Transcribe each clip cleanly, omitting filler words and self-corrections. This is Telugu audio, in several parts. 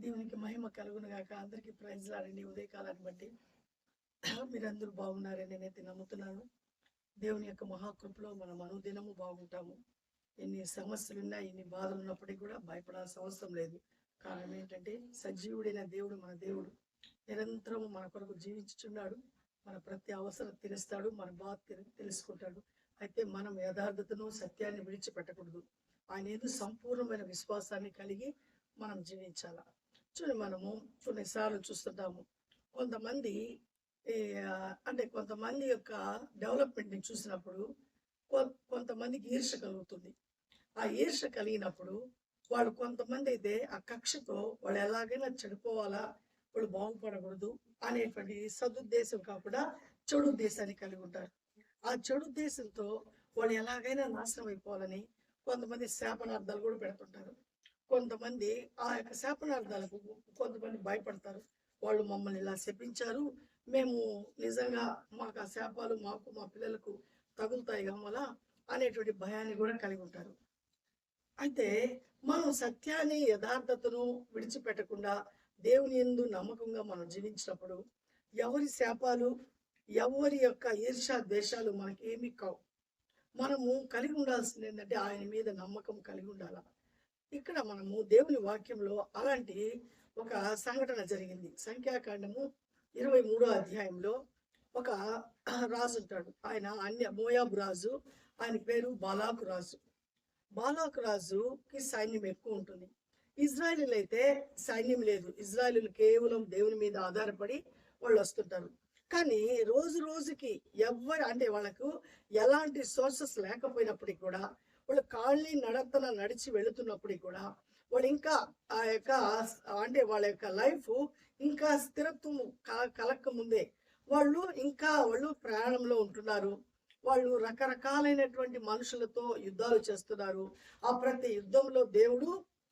దేవునికి మహిమ కలుగును గాక. అందరికీ ప్రైజ్ లాడండి. ఉదయకాలాన్ని బట్టి మీరందరూ బాగున్నారని నేనైతే నమ్ముతున్నాను. దేవుని యొక్క మహాకృపలో మనం అనుదినము బాగుంటాము. ఎన్ని సమస్యలున్నా, ఎన్ని బాధలు ఉన్నప్పటికీ కూడా భయపడాల్సిన అవసరం లేదు. కారణం ఏంటంటే సజీవుడైన దేవుడు మన దేవుడు నిరంతరము మన కొరకు జీవించుచున్నాడు. మన ప్రతి అవసరం తీరుస్తాడు, మన బాధ తెలుసుకుంటాడు. అయితే మనం యథార్థతను, సత్యాన్ని విడిచిపెట్టకూడదు. ఆయన ఏదో సంపూర్ణమైన విశ్వాసాన్ని కలిగి మనం జీవించాల. చూడండి, మనము కొన్నిసార్లు చూస్తుంటాము కొంతమంది అంటే కొంతమంది యొక్క డెవలప్మెంట్ని చూసినప్పుడు కొంతమందికి ఈర్ష్య కలుగుతుంది. ఆ ఈర్ష్య కలిగినప్పుడు వాళ్ళు కొంతమంది అయితే ఆ కక్షతో వాళ్ళు ఎలాగైనా చెడిపోవాలా, వాళ్ళు బాగుపడకూడదు అనేటువంటి సదుద్దేశం కాకుండా చెడు ఉద్దేశాన్ని కలిగి ఉంటారు. ఆ చెడు ఉద్దేశంతో వాళ్ళు ఎలాగైనా నాశనం అయిపోవాలని కొంతమంది శాపనార్థాలు కూడా పెడుతుంటారు. కొంతమంది ఆ యొక్క శాపనార్థాలకు కొంతమంది భయపడతారు. వాళ్ళు మమ్మల్ని ఇలా శపించారు, మేము నిజంగా మాకు ఆ శాపాలు మాకు మా పిల్లలకు తగులుతాయి కావాల అనేటువంటి భయాన్ని కూడా కలిగి ఉంటారు. అయితే మనం సత్యాన్ని, యథార్థతను విడిచిపెట్టకుండా దేవుని యందు నమ్మకంగా మనం జీవించినప్పుడు ఎవరి శాపాలు, ఎవరి యొక్క ఈర్ష్యా ద్వేషాలు మనకేమీ కావు. మనము కలిగి ఉండాల్సింది ఏంటంటే ఆయన మీద నమ్మకం కలిగి ఉండాల. ఇక్కడ మనము దేవుని వాక్యంలో అలాంటి ఒక సంఘటన జరిగింది. సంఖ్యాకాండము 23వ అధ్యాయంలో ఒక రాజు ఉంటాడు. ఆయన మోయాబు రాజు. ఆయన పేరు బాలాకు రాజు. బాలాకు రాజుకి సైన్యం ఎక్కువ ఉంటుంది. ఇజ్రాయేలీలు అయితే సైన్యం లేదు. ఇజ్రాయేలీలు కేవలం దేవుని మీద ఆధారపడి వాళ్ళు వస్తుంటారు. కానీ రోజు రోజుకి అంటే వాళ్ళకు ఎలాంటి సోర్సెస్ లేకపోయినప్పటికీ కూడా, వాళ్ళు కాళ్ళని నడతన నడిచి వెళుతున్నప్పటికీ కూడా వాళ్ళు ఇంకా ఆ యొక్క అంటే వాళ్ళ యొక్క లైఫ్ ఇంకా స్థిరత్వం కలక్క ముందే వాళ్ళు ప్రయాణంలో ఉంటున్నారు. వాళ్ళు రకరకాలైనటువంటి మనుషులతో యుద్ధాలు చేస్తున్నారు. ఆ ప్రతి యుద్ధంలో దేవుడు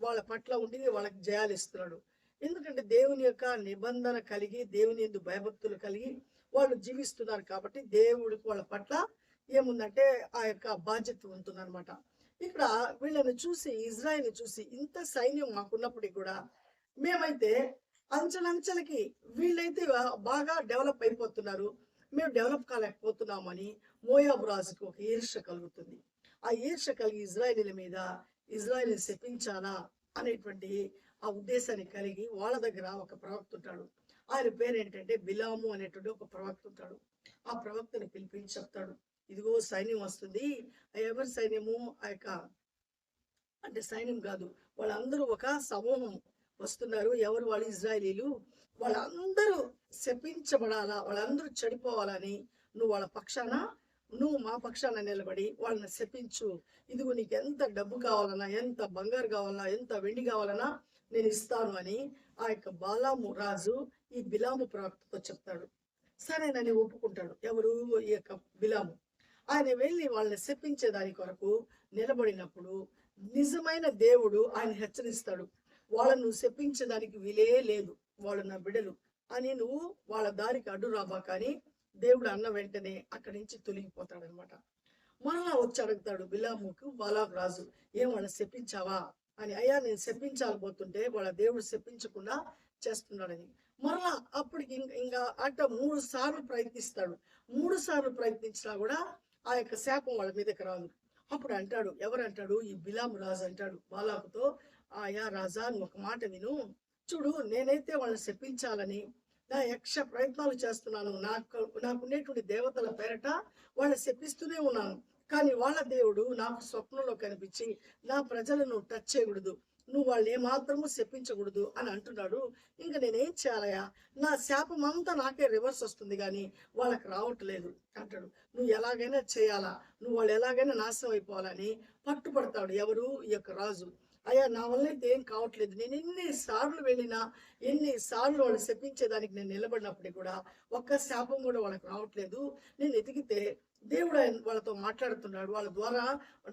వాళ్ళ పట్ల ఉండి వాళ్ళకి జయాలు ఇస్తున్నాడు. ఎందుకంటే దేవుని యొక్క నిబంధన కలిగి, దేవుని యందు భయభక్తులు కలిగి వాళ్ళు జీవిస్తున్నారు. కాబట్టి దేవుడికి వాళ్ళ పట్ల ఏముందంటే ఆ యొక్క బాధ్యత ఉంటుందన్నమాట. ఇక్కడ వీళ్ళని చూసి, ఇజ్రాయెల్ని చూసి, ఇంత సైన్యం మాకున్నప్పటికీ కూడా మేమైతే అంచెలంచెలకి వీళ్ళైతే బాగా డెవలప్ అయిపోతున్నారు, మేము డెవలప్ కాలేకపోతున్నామని మోయాబు రాజుకి ఒక ఈర్ష్య కలుగుతుంది. ఆ ఈర్ష్య కలిగి ఇజ్రాయేలీల మీద ఇజ్రాయేల్ని శపించాలా అనేటువంటి ఆ ఉద్దేశాన్ని కలిగి వాళ్ళ దగ్గర ఒక ప్రవక్త ఉంటాడు. ఆయన పేరు ఏంటంటే బిలాము అనేటువంటి ఒక ప్రవక్త ఉంటాడు. ఆ ప్రవక్తని పిలిపించి చెప్తాడు, ఇదిగో సైన్యం వస్తుంది. ఎవరి సైన్యము? ఆ యొక్క అంటే సైన్యం కాదు, వాళ్ళందరూ ఒక సమూహం వస్తున్నారు. ఎవరు? వాళ్ళు ఇజ్రాయేలీలు. వాళ్ళందరూ శపించబడాలా, వాళ్ళందరూ చెడిపోవాలని నువ్వు మా పక్షాన నిలబడి వాళ్ళని శపించు. ఇదిగో నీకు ఎంత డబ్బు కావాలన్నా, ఎంత బంగారు కావాలన్నా, ఎంత వెండి కావాలన్నా నేను ఇస్తాను అని ఆ యొక్క బాలాము రాజు ఈ బిలాము ప్రవక్తతో చెప్తాడు. సరేనని ఒప్పుకుంటాడు. ఎవరు? ఈ యొక్క బిలాము. ఆయన వెళ్ళి వాళ్ళని శపించే దాని కొరకు నిలబడినప్పుడు నిజమైన దేవుడు ఆయన హెచ్చరిస్తాడు, వాళ్ళను శపించడానికి వీలే లేదు, వాళ్ళు నా బిడ్డలు అని నువ్వు వాళ్ళ దారికి అడ్డు రాబా. కానీ దేవుడు అన్న వెంటనే అక్కడి నుంచి తొలగిపోతాడు అనమాట. మరలా వచ్చి అడుగుతాడు బిలాముకు బాలాకు రాజు, ఏం వాళ్ళని శపించావా అని. అయ్యా, నేను శపించాలబోతుంటే వాళ్ళ దేవుడు శపించకుండా చేస్తున్నాడని. మరలా అప్పటికి ఇంకా 3 సార్లు ప్రయత్నిస్తాడు. 3 సార్లు ప్రయత్నించినా కూడా ఆ యొక్క శాపం వాళ్ళ మీదకి రాదు. అప్పుడు అంటాడు, ఎవరంటాడు? ఈ బిలాము రాజు అంటాడు బాలాకుతో, ఆయా రాజా, నువ్వు ఒక మాట విను. చూడు, నేనైతే వాళ్ళని శపించాలని నా యక్ష ప్రయత్నాలు చేస్తున్నాను. నాకుండేటువంటి దేవతల పేరట వాళ్ళని శపిస్తూనే ఉన్నాను. కానీ వాళ్ళ దేవుడు నాకు స్వప్నంలో కనిపించి నా ప్రజలను టచ్ చేయకూడదు, నువ్వు వాళ్ళు ఏమాత్రము శపించకూడదు అని అంటున్నాడు. ఇంకా నేనేం చేయాలయా? నా శాపం అంతా నాకే రివర్స్ వస్తుంది కానీ వాళ్ళకి రావట్లేదు అంటాడు. నువ్వు ఎలాగైనా చేయాలా, నువ్వు వాళ్ళు ఎలాగైనా నాశనం అయిపోవాలని పట్టుబడతాడు. ఎవరు? ఈ యొక్క రాజు. అయ్యా, నా వల్ల అయితే ఏం కావట్లేదు, నేను ఎన్నిసార్లు వెళ్ళినా, ఎన్నిసార్లు వాళ్ళు శపించేదానికి నేను నిలబడినప్పటికీ కూడా ఒక్క శాపం కూడా వాళ్ళకి రావట్లేదు. నేను ఎదిగితే దేవుడు వాళ్ళతో మాట్లాడుతున్నాడు. వాళ్ళ ద్వారా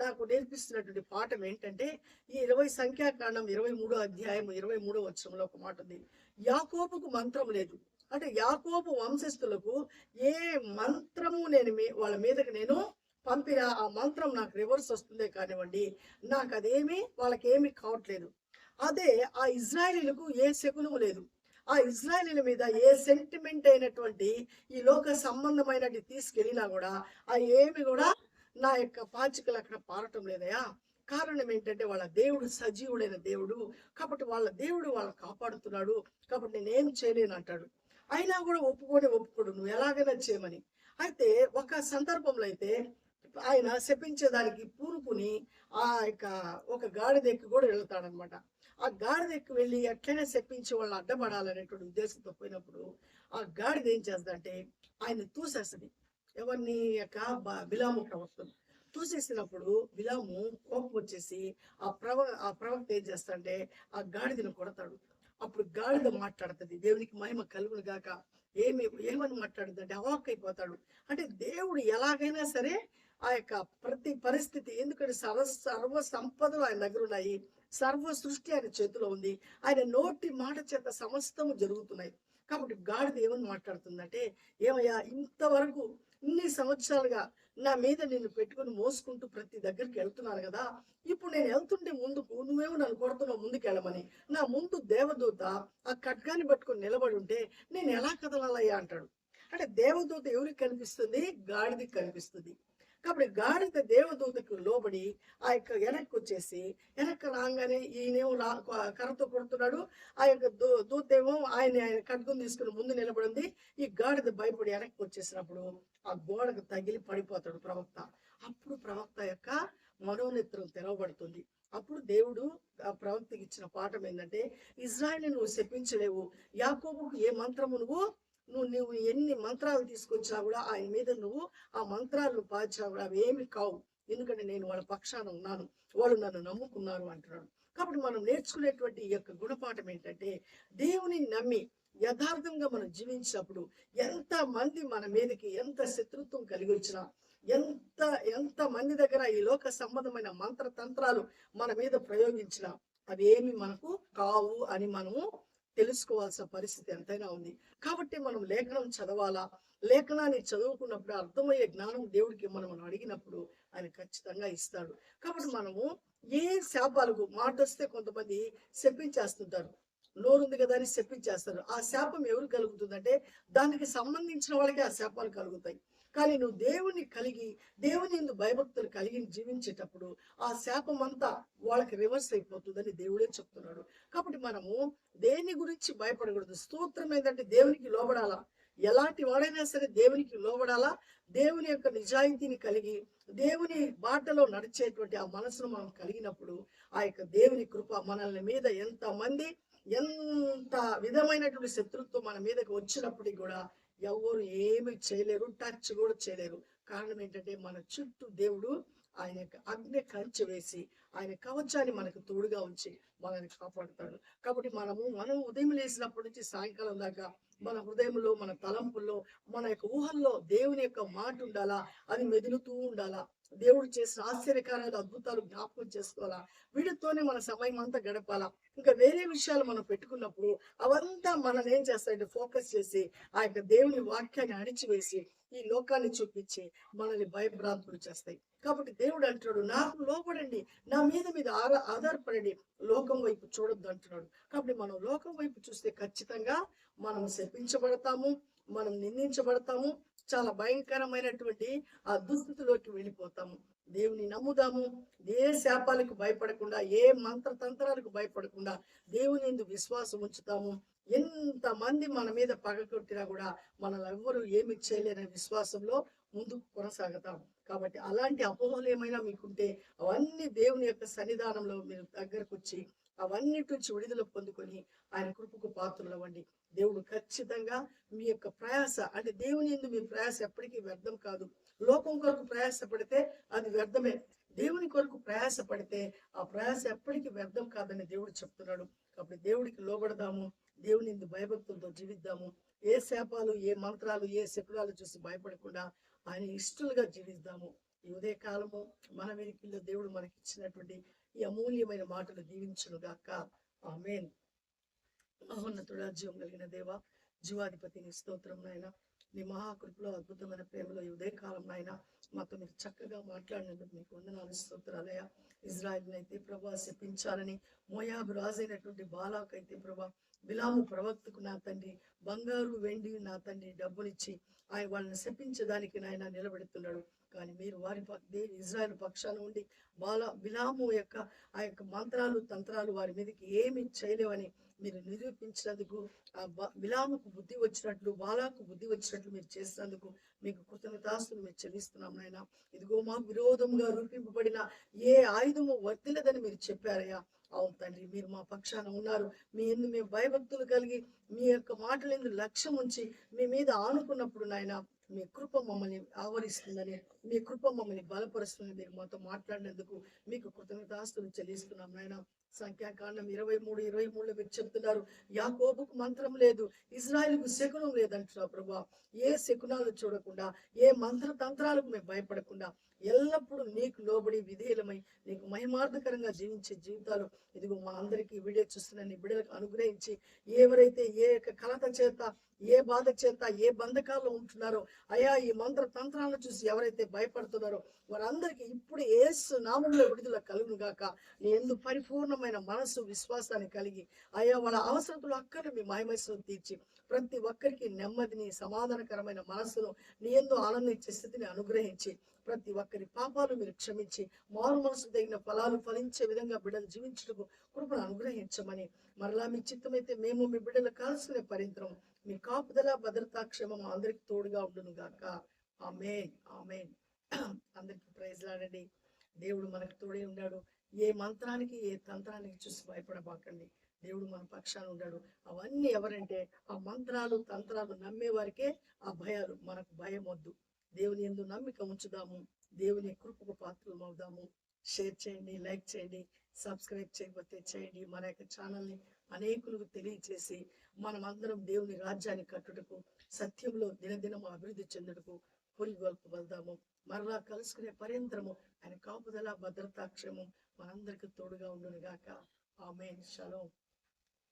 నాకు నేర్పిస్తున్నటువంటి పాఠం ఏంటంటే, ఈ 20 సంఖ్యాకాండం 23వ అధ్యాయం 23వ వచనంలో ఒక మాట ఉంది, యాకోబుకు మంత్రం లేదు. అంటే యాకోబు వంశస్థులకు ఏ మంత్రము వాళ్ళ మీదకి నేను పంపిన ఆ మంత్రం నాకు రివర్స్ వస్తుందే కానివ్వండి, నాకు వాళ్ళకేమీ కావట్లేదు. అదే ఆ ఇజ్రాయేలీలకు ఏ శకునము లేదు. ఆ ఇజ్రాయేలీల మీద ఏ సెంటిమెంట్ అయినటువంటి ఈ లోక సంబంధమైనది తీసుకెళ్ళినా కూడా ఆ ఏమి కూడా నా యొక్క పాచికలు అక్కడ పారటం లేదయా. కారణం ఏంటంటే వాళ్ళ దేవుడు సజీవుడైన దేవుడు, కాబట్టి వాళ్ళ దేవుడు వాళ్ళని కాపాడుతున్నాడు, కాబట్టి నేనేం చేయలేను అంటాడు. అయినా కూడా ఒప్పుకోడు, నువ్వు ఎలాగైనా చేయమని. అయితే ఒక సందర్భంలో అయితే ఆయన శపించేదానికి పూనుకుని ఆ యొక్క ఒక గాడిద ఎక్కి కూడా వెళ్తాడనమాట. ఆ గాడిద ఎక్కి వెళ్ళి ఎట్లయినా శపించి వాళ్ళని అడ్డపడాలనేటువంటి ఉద్దేశంతో పోయినప్పుడు ఆ గాడిద ఏం చేస్తుందంటే ఆయన తూసేస్తుంది. ఎవరిని యొక్క బిలాము ప్రవక్తను తూసేసినప్పుడు బిలాము కోపం వచ్చేసి ఆ ప్రవక్త ఏం చేస్తాడంటే ఆ గాడిదను కొడతాడు. అప్పుడు గాడిద మాట్లాడుతుంది, దేవునికి మహిమ కలుగును గాక. ఏమని మాట్లాడుతుందంటే అవాక్కైపోతాడు. అంటే దేవుడు ఎలాగైనా సరే ఆ యొక్క ప్రతి పరిస్థితి, ఎందుకంటే సర్వ సంపదలు ఆయన దగ్గర ఉన్నాయి, సర్వ సృష్టి ఆయన చేతిలో ఉంది, ఆయన నోటి మాట చేత సమస్తము జరుగుతున్నాయి. కాబట్టి గాడిద ఏమని మాట్లాడుతుందంటే, ఏమయ్యా ఇంతవరకు ఇన్ని సంవత్సరాలుగా నా మీద నిన్ను పెట్టుకుని మోసుకుంటూ ప్రతి దగ్గరికి వెళ్తున్నాను కదా, ఇప్పుడు నేను వెళ్తుంటే ముందుకు నువ్వేమో నన్ను కొడుతున్నావు ముందుకు వెళ్ళమని, నా ముందు దేవదూత ఆ ఖడ్గాన్ని పట్టుకొని నిలబడి ఉంటే నేను ఎలా కదలాలయ్యా అంటాడు. అంటే దేవదూత ఎవరికి కనిపిస్తుంది? గాడిదకి కనిపిస్తుంది. కాబట్టి గాడిద దేవదూతకు లోబడి ఆ యొక్క వెనక్కి వచ్చేసి, వెనక్కి రాగానే ఈయనేమో కర్రతో కొడుతున్నాడు, ఆ యొక్క దూత ఏమో ఆయన ఖడ్గం తీసుకుని ముందు నిలబడింది. ఈ గాడిద భయపడి వెనక్కి వచ్చేసినప్పుడు ఆ గోడకు తగిలి పడిపోతాడు ప్రవక్త. అప్పుడు ప్రవక్త యొక్క మనోనేత్రం తెరవబడుతుంది. అప్పుడు దేవుడు ఆ ప్రవక్తకి ఇచ్చిన పాఠం ఏంటంటే, ఇజ్రాయిల్ని నువ్వు శపించలేవు, యాకోబుకు ఏ మంత్రము నువ్వు ఎన్ని మంత్రాలు తీసుకొచ్చినా కూడా ఆయన మీద నువ్వు ఆ మంత్రాలను పాల్చినా కూడా అవి ఏమి కావు, ఎందుకంటే నేను వాళ్ళ పక్షాన ఉన్నాను, వాళ్ళు నన్ను నమ్ముకున్నారు అంటున్నాడు. కాబట్టి మనం నేర్చుకునేటువంటి ఈ యొక్క గుణపాఠం ఏంటంటే, దేవుని నమ్మి యథార్థంగా మనం జీవించినప్పుడు ఎంత మంది మన మీదకి ఎంత శత్రుత్వం కలిగి వచ్చినా, ఎంత ఎంత మంది దగ్గర ఈ లోక సంబంధమైన మంత్ర తంత్రాలు మన మీద ప్రయోగించినా అవి ఏమి మనకు కావు అని మనము తెలుసుకోవాల్సిన పరిస్థితి ఎంతైనా ఉంది. కాబట్టి మనం లేఖనం చదవాలా, లేఖనాన్ని చదువుకున్నప్పుడు అర్థమయ్యే జ్ఞానం దేవుడికి మనం అడిగినప్పుడు ఆయన ఖచ్చితంగా ఇస్తాడు. కాబట్టి మనము ఏ శాపాలకు మాట వస్తే కొంతమంది శపించేస్తుంటారు, నోరుంది కదా అని శపించేస్తారు. ఆ శాపం ఎవరు కలుగుతుందంటే దానికి సంబంధించిన వాళ్ళకి ఆ శాపాలు కలుగుతాయి. కానీ నువ్వు దేవుని కలిగి దేవుని ఎందు భయభక్తులు కలిగి జీవించేటప్పుడు ఆ శాపం అంతా వాళ్ళకి రివర్స్ అయిపోతుందని దేవుడే చెప్తున్నాడు. కాబట్టి మనము దేని గురించి భయపడకూడదు. స్తోత్రం ఏంటంటే దేవునికి లోబడాలా, ఎలాంటి వాడైనా సరే దేవునికి లోబడాలా. దేవుని యొక్క నిజాయితీని కలిగి దేవుని బాటలో నడిచేటువంటి ఆ మనసును మనం కలిగినప్పుడు ఆ యొక్క దేవుని కృప మనల్ని మీద ఎంత విధమైనటువంటి శత్రుత్వం మన మీదకి వచ్చినప్పటికీ కూడా ఎవరు ఏమి చేయలేరు, టచ్ కూడా చేయలేరు. కారణం ఏంటంటే మన చుట్టూ దేవుడు ఆయన యొక్క అగ్ని కంచె వేసి ఆయన కవచాన్ని మనకు తోడుగా ఉంచి మనల్ని కాపాడుతాడు. కాబట్టి మనం ఉదయం లేసినప్పటి నుంచి సాయంకాలం దాకా మన హృదయంలో, మన తలంపుల్లో, మన యొక్క ఊహల్లో దేవుని యొక్క మాట ఉండాలా, అది మెదులుతూ ఉండాలా. దేవుడు చేసిన ఆశ్చర్యకారాలు అద్భుతాలు జ్ఞాపకం చేసుకోవాలా, వీటితోనే మన సమయం అంతా గడపాలా. ఇంకా వేరే విషయాలు మనం పెట్టుకున్నప్పుడు అవంతా మనల్ని ఏం చేస్తాయంటే ఫోకస్ చేసి ఆ యొక్క దేవుని వాక్యాన్ని అణిచివేసి ఈ లోకాన్ని చూపించి మనల్ని భయభ్రాంతులు చేస్తాయి. కాబట్టి దేవుడు అంటున్నాడు, నాకు లోపడండి, నా మీద ఆధారపడండి, లోకం వైపు చూడొద్దు అంటున్నాడు. కాబట్టి మనం లోకం వైపు చూస్తే ఖచ్చితంగా మనం శపించబడతాము, మనం నిందించబడతాము, చాలా భయంకరమైనటువంటి ఆ దుస్థితిలోకి వెళ్ళిపోతాము. దేవుని నమ్ముదాము, ఏ శాపాలకు భయపడకుండా, ఏ మంత్రతంత్రాలకు భయపడకుండా దేవుని యందు విశ్వాసం ఉంచుతాము. ఎంత మంది మన మీద పగ కొట్టినా కూడా మనల్ని ఎవ్వరూ ఏమి చేయలేని విశ్వాసంలో ముందుకు కొనసాగుతాం. కాబట్టి అలాంటి అపోహలు ఏమైనా మీకుంటే అవన్నీ దేవుని యొక్క సన్నిధానంలో మీరు దగ్గరకు వచ్చి అవన్నిటి నుంచి విడుదల పొందుకొని ఆయన కృపకు పాత్రలు అవ్వండి. దేవుడు ఖచ్చితంగా మీ యొక్క ప్రయాస, అంటే దేవుని యందు మీ ప్రయాస ఎప్పటికీ వ్యర్థం కాదు. లోకం కొరకు ప్రయాస పడితే అది వ్యర్థమే, దేవుని కొరకు ప్రయాస పడితే ఆ ప్రయాస ఎప్పటికీ వ్యర్థం కాదని దేవుడు చెప్తున్నాడు. కాబట్టి దేవుడికి లోబడదాము, దేవుని యందు భయభక్తులతో జీవిద్దాము. ఏ శాపాలు, ఏ మంత్రాలు, ఏ శకునాలు చూసి భయపడకుండా ఆయన ఇష్టలుగా జీవిద్దాము. ఈ ఉదయ కాలము మన వెనుకల్లో దేవుడు మనకి ఇచ్చినటువంటి ఈ అమూల్యమైన మాటలు దీవించును గాక. ఆమేన్. మహోన్నతుడా, జీవం కలిగిన దేవ, జీవాధిపతిని స్తోత్రం నాయన. నీ మహాకృపలో అద్భుతమైన ప్రేమలో ఈ ఉదయకాలం నాయన మాతో మీరు చక్కగా మాట్లాడినందుకు మీకు వందనాలు స్తోత్రాలయ. ఇజ్రాయిల్ అయితే ప్రభా శపించాలని మోయాబు రాజైనటువంటి బాలాకు అయితే ప్రభా బిలాము ప్రవక్తకు నా తండ్రి బంగారు వెండి నా తండ్రి డబ్బునిచ్చి ఆయన వాళ్ళని శపించడానికి నాయన నిలబెడుతున్నాడు. కానీ మీరు వారి ఇజ్రాయెల్ పక్షాన ఉండి బిలాము యొక్క ఆ యొక్క మంత్రాలు తంత్రాలు వారి మీదకి ఏమి చేయలేవని మీరు నిరూపించినందుకు, ఆ బిలాముకు బుద్ధి వచ్చినట్లు బాలాకు బుద్ధి వచ్చినట్లు మీరు చేసినందుకు మీకు కృతజ్ఞతాస్తులు మీరు చెల్లిస్తున్నాం నాయన. ఇదిగో మాకు విరోధంగా రూపింపబడిన ఏ ఆయుధము వర్తిలదని మీరు చెప్పారయ్యా. అవును తండ్రి, మీరు మా పక్షాన ఉన్నారు. మీ ఎందు మేము భయభక్తులు కలిగి మీ యొక్క మాటల ఎందు లక్ష్యం ఉంచి మీ మీద ఆనుకున్నప్పుడు నాయన మీ కృప మమ్మల్ని ఆవరిస్తుందని, మీ కృప మమ్మల్ని బలపరుస్తుందని మీరు మాతో మాట్లాడినందుకు మీకు కృతజ్ఞతాస్తులు చెల్లిస్తున్నాం నాయన. సంఖ్యాకాండం 23:23 మీరు చెప్తున్నారు, యాకోబుకు మంత్రం లేదు, ఇజ్రాయిల్కు శకునం లేదంటున్నావు ప్రభా. ఏ శకునాలు చూడకుండా, ఏ మంత్ర తంత్రాలకు మేము భయపడకుండా ఎల్లప్పుడూ నీకు లోబడి విధేయులమై నీకు మహిమార్థకరంగా జీవించే జీవితాలు ఇదిగో మా అందరికీ వీడియో చూస్తున్న నీ బిడ్డలకు అనుగ్రహించి, ఎవరైతే ఏ కలత చేత, ఏ బాధ చేత, ఏ బంధకాల్లో ఉంటున్నారో అయా, ఈ మంత్ర తంత్రాలను చూసి ఎవరైతే భయపడుతున్నారో వారందరికీ ఇప్పుడు యేసు నామములో విడుదల కలుగును గాక. నీ యందు పరిపూర్ణమైన మనసు విశ్వాసాన్ని కలిగి అయా వాళ్ళ అవసరతలు అక్కర్ని మీ మహిమస్సును తీర్చి ప్రతి ఒక్కరికి నెమ్మదిని, సమాధానకరమైన మనస్సును, నీ యందు ఆనందించే స్థితిని అనుగ్రహించి ప్రతి ఒక్కరి పాపాలు మీరు క్షమించి మారు మనసు తగిన ఫలాలు ఫలించే విధంగా బిడ్డలు జీవించుటకు కృపను అనుగ్రహించమని, మరలా మీ చిత్తమైతే మేము మీ బిడ్డలు కాల్చుకునే పరింతరం మీ కాపుదల భద్రతా క్షేమం అందరికి తోడుగా ఉండును గాక. ఆమేన్, ఆమేన్. అందరికి ప్రైజ్ లాడండి. దేవుడు మనకు తోడే ఉన్నాడు. ఏ మంత్రానికి, ఏ తంత్రానికి చూసి భయపడబాకండి. దేవుడు మన పక్షాన ఉన్నాడు. అవన్నీ ఎవరంటే ఆ మంత్రాలు తంత్రాలు నమ్మే వారికే ఆ భయాలు. మనకు భయం వద్దు. దేవుని యందు నమ్మిక ఉంచుదాము. దేవుని కృపకు పాత్రలు అవుదాము. షేర్ చేయండి, లైక్ చేయండి, సబ్స్క్రైబ్ చేయకపోతే చేయండి. మన యొక్క ఛానల్ని అనేకులకు తెలియచేసి మనమందరం దేవుని రాజ్యాన్ని కట్టుటకు, సత్యంలో దినదినం అభివృద్ధి చెందుటకు పురిగొల్పు వెళ్దాము. మరలా కలుసుకునే పర్యంతరము ఆయన కాపుదల భద్రతా క్షేమం మనందరికి తోడుగా ఉండును గాక. ఆమేన్. షలోం.